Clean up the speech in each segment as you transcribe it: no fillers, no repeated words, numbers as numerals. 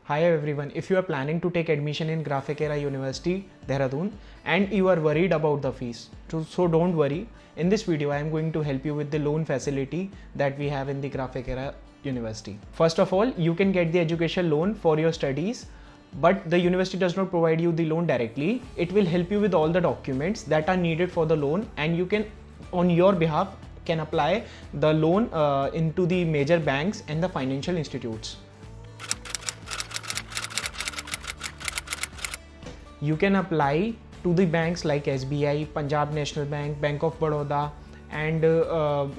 Hi everyone, if you are planning to take admission in Graphicera University, Dehradun and you are worried about the fees, so don't worry. In this video, I am going to help you with the loan facility that we have in the Graphicera University. First of all, you can get the education loan for your studies, but the university does not provide you the loan directly. It will help you with all the documents that are needed for the loan, and you can, on your behalf, can apply the loan into the major banks and the financial institutes. You can apply to the banks like SBI, Punjab National Bank, Bank of Baroda, and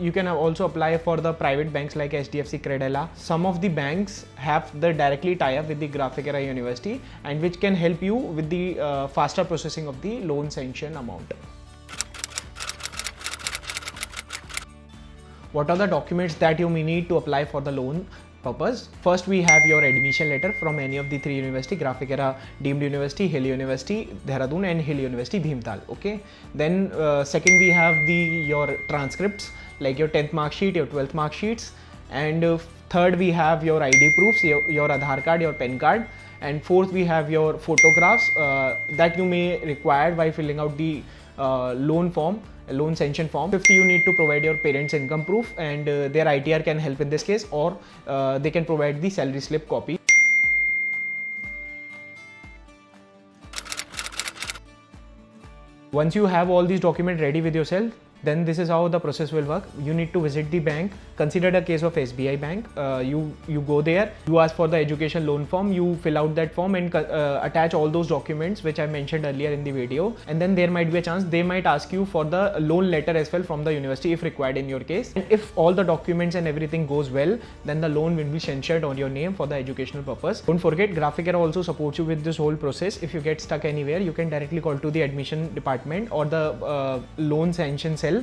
you can also apply for the private banks like HDFC Credila. Some of the banks have the directly tie-up with the Graphicera University, and which can help you with the faster processing of the loan sanction amount. What are the documents that you may need to apply for the loan purpose? First, we have your admission letter from any of the three universities: Graphicera Deemed University, Hill University, Dehradun, and Hill University, Bhimtal. Okay. Then second, we have your transcripts like your 10th mark sheet, your 12th mark sheets, and third, we have your ID proofs, your Aadhaar card, your PAN card, and fourth, we have your photographs that you may require while filling out the loan sanction form. Fifth, you need to provide your parents' income proof, and their ITR can help in this case, or they can provide the salary slip copy. Once you have all these documents ready with yourself, then this is how the process will work. You need to visit the bank. Consider the case of SBI Bank. You go there, you ask for the education loan form, you fill out that form and attach all those documents which I mentioned earlier in the video. And then there might be a chance they might ask you for the loan letter as well from the university if required in your case. And if all the documents and everything goes well, then the loan will be sanctioned on your name for the educational purpose. Don't forget, Graphicera also supports you with this whole process. If you get stuck anywhere, you can directly call to the admission department or the loan sanction cell.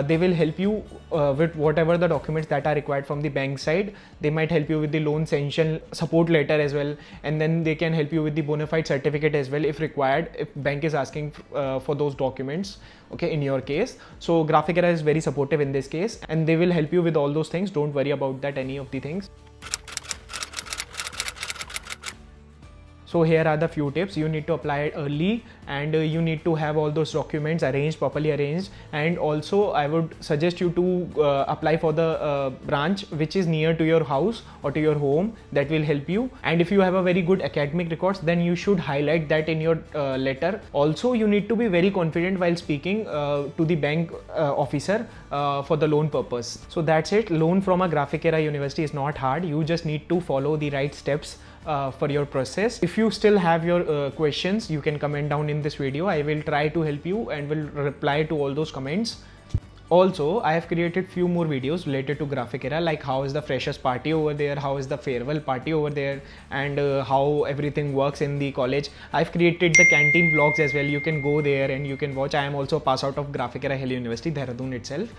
They will help you with whatever the documents that are required from the bank side. They might help you with the loan sanction support letter as well, and then they can help you with the bona fide certificate as well if required, if bank is asking for those documents, okay, in your case. So Graphicera is very supportive in this case, and they will help you with all those things. Don't worry about that, any of the things. So here are the few tips. You need to apply it early, and you need to have all those documents properly arranged. And also I would suggest you to apply for the branch which is near to your house or to your home. That will help you. And if you have a very good academic records, then you should highlight that in your letter. Also, you need to be very confident while speaking to the bank officer for the loan purpose. So that's it. Loan from a Graphicera University is not hard. You just need to follow the right steps for your process. If you still have your questions, you can comment down in this video. I will try to help you and will reply to all those comments. Also, I have created few more videos related to Graphicera, like how is the freshers party over there, how is the farewell party over there, and how everything works in the college. I've created the canteen vlogs as well. You can go there and you can watch. I am also a pass out of Graphicera Hill University, Dehradun itself,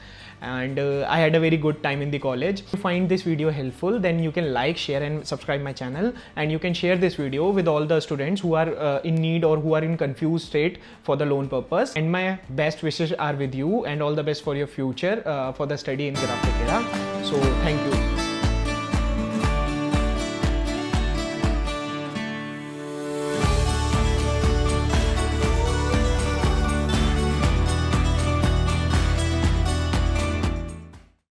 and I had a very good time in the college. If you find this video helpful, then you can like, share and subscribe my channel, and you can share this video with all the students who are in need or who are in confused state for the loan purpose. And my best wishes are with you, and all the best for your future for the study in Graphicera. So thank you.